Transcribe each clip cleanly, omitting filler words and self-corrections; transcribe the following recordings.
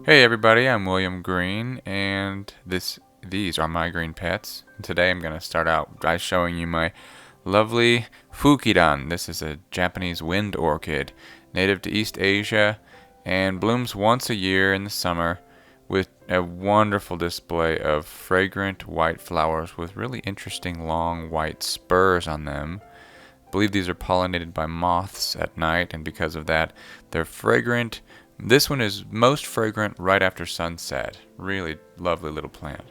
Hey everybody, I'm William Green, and these are my green pets. And today I'm going to start out by showing you my lovely Fukidan. This is a Japanese wind orchid, native to East Asia, and blooms once a year in the summer with a wonderful display of fragrant white flowers with really interesting long white spurs on them. I believe these are pollinated by moths at night, and because of that, they're fragrant. This one is most fragrant right after sunset. Really lovely little plant.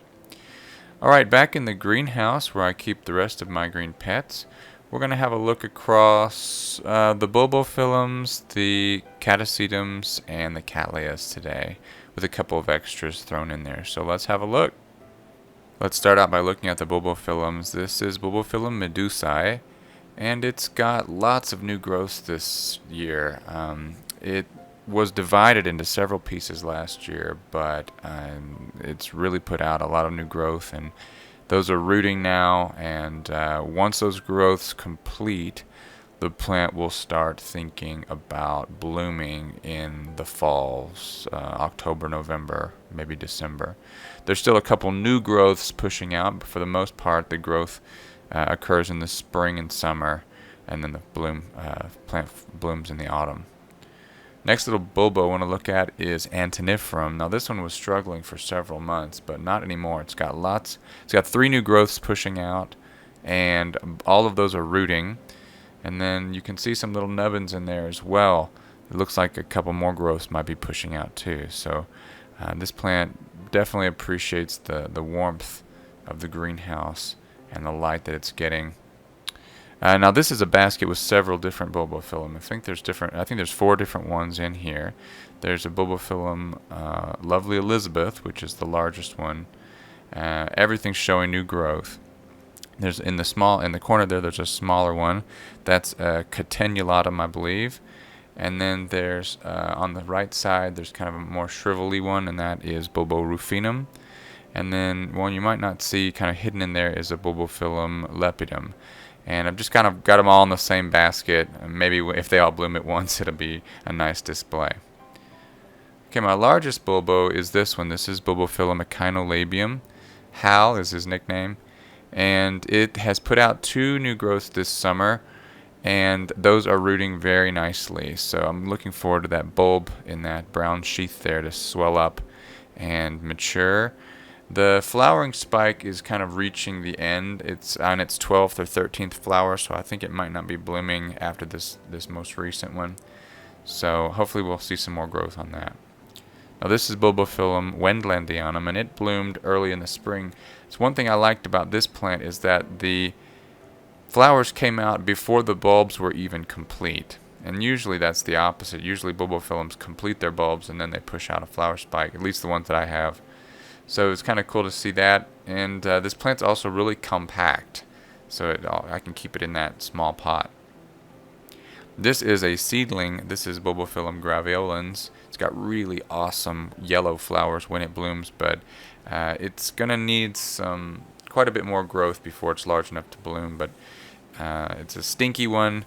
Alright, back in the greenhouse where I keep the rest of my green pets, we're going to have a look across the Bubblefilms, the Cattys, and the Cattleyas today, with a couple of extras thrown in there. So let's have a look. Let's start out by looking at the Bubblefilms. This is Bubblefilm Medusa, and it's got lots of new growths this year. It was divided into several pieces last year, but it's really put out a lot of new growth, and those are rooting now. And once those growths complete, the plant will start thinking about blooming in the falls, October, November, maybe December. There's still a couple new growths pushing out, but for the most part, the growth occurs in the spring and summer, and then the plant blooms in the autumn. Next little bulbo I want to look at is antennae. Now this one was struggling for several months, but not anymore. It's got three new growths pushing out, and all of those are rooting. And then you can see some little nubbins in there as well. It looks like a couple more growths might be pushing out too. So this plant definitely appreciates the warmth of the greenhouse and the light that it's getting. Now this is a basket with several different Bubblefilm. I think there's 4 different ones in here. There's a Bubblefilm Lovely Elizabeth, which is the largest one. Everything's showing new growth. There's in the corner there's a smaller one. That's Cattleya, I believe. And then there's on the right side there's kind of a more shrivelly one, and that is Rufinum. And then one you might not see, kind of hidden in there, is a Bubblefilm lepidum. And I've just kind of got them all in the same basket. Maybe if they all bloom at once, it'll be a nice display. Okay, my largest bulbo is this one. This is Bubblefilm echinolabium. Hal is his nickname. And it has put out 2 new growths this summer, and those are rooting very nicely. So I'm looking forward to that bulb in that brown sheath there to swell up and mature. The flowering spike is kind of reaching the end. It's on its 12th or 13th flower, so I think it might not be blooming after this most recent one. So hopefully we'll see some more growth on that. Now this is Bubblefilm Wendlandianum, and it bloomed early in the spring. So one thing I liked about this plant is that the flowers came out before the bulbs were even complete. And usually that's the opposite. Usually Bubblefilms complete their bulbs and then they push out a flower spike, at least the ones that I have. So it's kind of cool to see that. And this plant's also really compact, so I can keep it in that small pot. This is a seedling. This is Bubblefilm graveolens. It's got really awesome yellow flowers when it blooms, but it's going to need quite a bit more growth before it's large enough to bloom. But it's a stinky one.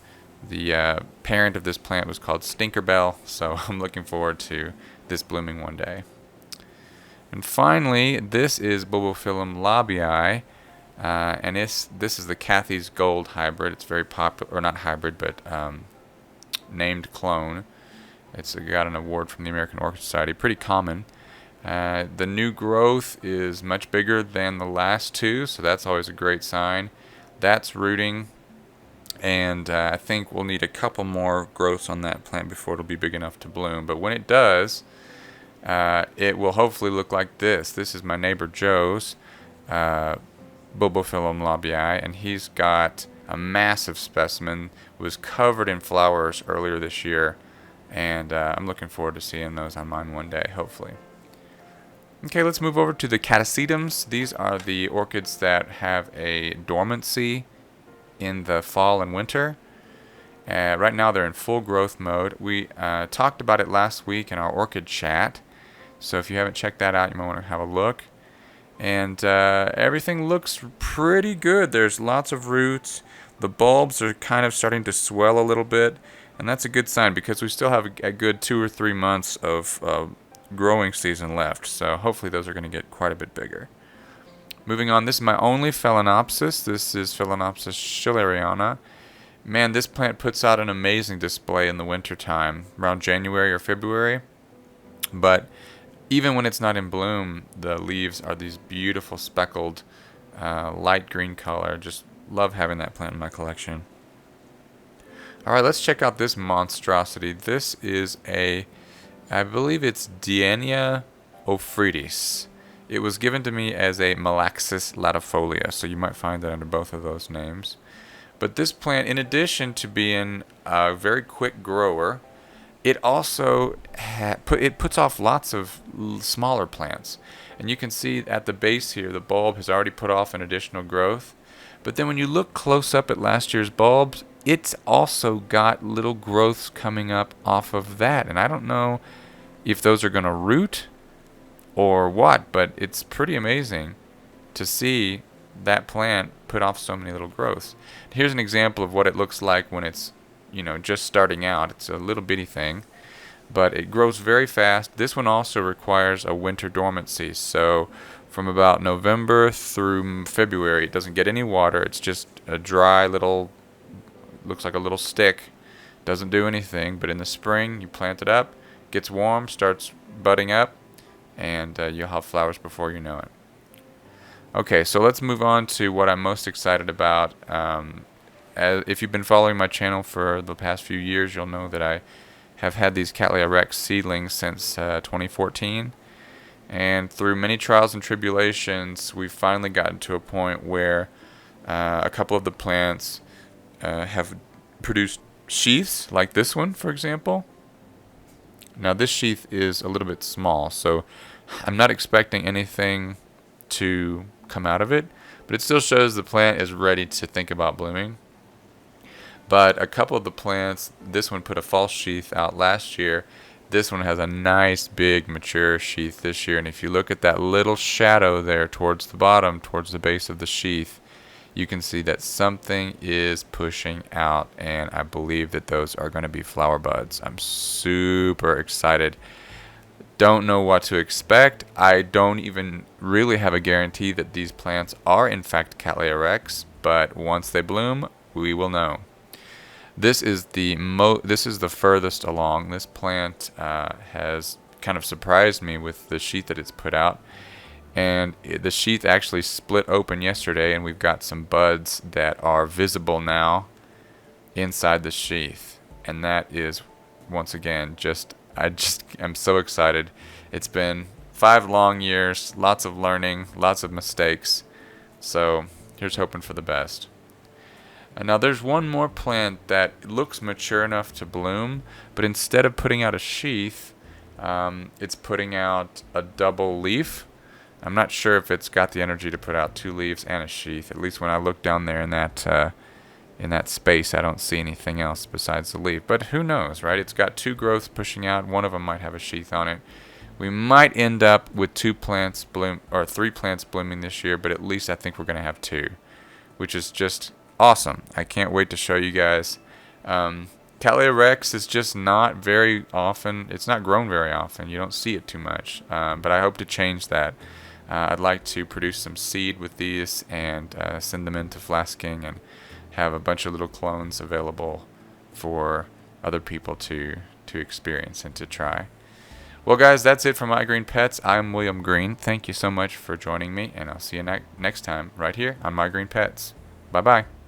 The parent of this plant was called Stinkerbell, so I'm looking forward to this blooming one day. And finally, this is Bubblefilm labii, and this is the Cathys gold hybrid. It's very popular, or not hybrid, but named clone. It's got an award from the American Orchid Society. Pretty common. The new growth is much bigger than the last 2, so that's always a great sign. That's rooting, and I think we'll need a couple more growths on that plant before it'll be big enough to bloom. But when it does, it will hopefully look like this. This is my neighbor Joe's Bubblefilm labii, and he's got a massive specimen. Was covered in flowers earlier this year, and I'm looking forward to seeing those on mine one day, hopefully. Okay, let's move over to the Cattys. These are the orchids that have a dormancy in the fall and winter. Right now they're in full growth mode. We talked about it last week in our orchid chat. So if you haven't checked that out, you might want to have a look. And everything looks pretty good. There's lots of roots. The bulbs are kind of starting to swell a little bit, and that's a good sign because we still have a good 2 or 3 months of growing season left, so hopefully those are going to get quite a bit bigger. Moving on, this is my only Phalaenopsis. This is Phalaenopsis schilleriana. Man, this plant puts out an amazing display in the wintertime, around January or February. But even when it's not in bloom, the leaves are these beautiful speckled, light green color. Just love having that plant in my collection. Alright, let's check out this monstrosity. This is I believe it's Dania ophiifolia. It was given to me as a Malaxis latifolia, so you might find that under both of those names. But this plant, in addition to being a very quick grower, it also puts off lots of smaller plants. And you can see at the base here, the bulb has already put off an additional growth. But then when you look close up at last year's bulbs, it's also got little growths coming up off of that. And I don't know if those are going to root or what, but it's pretty amazing to see that plant put off so many little growths. Here's an example of what it looks like when it's, just starting out. It's a little bitty thing, but it grows very fast. This one also requires a winter dormancy, so from about November through February, it doesn't get any water. It's just a dry little, looks like a little stick, doesn't do anything. But in the spring, you plant it up, gets warm, starts budding up, and you'll have flowers before you know it. Okay, so let's move on to what I'm most excited about. If you've been following my channel for the past few years, you'll know that I have had these Cattleya rex seedlings since 2014. And through many trials and tribulations, we've finally gotten to a point where a couple of the plants have produced sheaths, like this one, for example. Now this sheath is a little bit small, so I'm not expecting anything to come out of it, but it still shows the plant is ready to think about blooming. But a couple of the plants, this one put a false sheath out last year. This one has a nice big mature sheath this year, and if you look at that little shadow there towards the bottom, towards the base of the sheath, you can see that something is pushing out, and I believe that those are going to be flower buds. I'm super excited. Don't know what to expect. I don't even really have a guarantee that these plants are in fact Cattleya rex, but once they bloom, we will know. This is the furthest along. This plant has kind of surprised me with the sheath that it's put out. And the sheath actually split open yesterday, and we've got some buds that are visible now inside the sheath. And that is, once again, I'm so excited. It's been 5 long years, lots of learning, lots of mistakes. So here's hoping for the best. And now there's one more plant that looks mature enough to bloom, but instead of putting out a sheath, it's putting out a double leaf. I'm not sure if it's got the energy to put out 2 leaves and a sheath. At least when I look down there in that space, I don't see anything else besides the leaf. But who knows, right? It's got 2 growths pushing out. One of them might have a sheath on it. We might end up with 2 plants bloom or 3 plants blooming this year, but at least I think we're going to have 2, which is just awesome. I can't wait to show you guys. Cattleya rex is just not very often. It's not grown very often. You don't see it too much. But I hope to change that. I'd like to produce some seed with these and send them into flasking and have a bunch of little clones available for other people to experience and to try. Well, guys, that's it for My Green Pets. I'm William Green. Thank you so much for joining me, and I'll see you next time right here on My Green Pets. Bye-bye.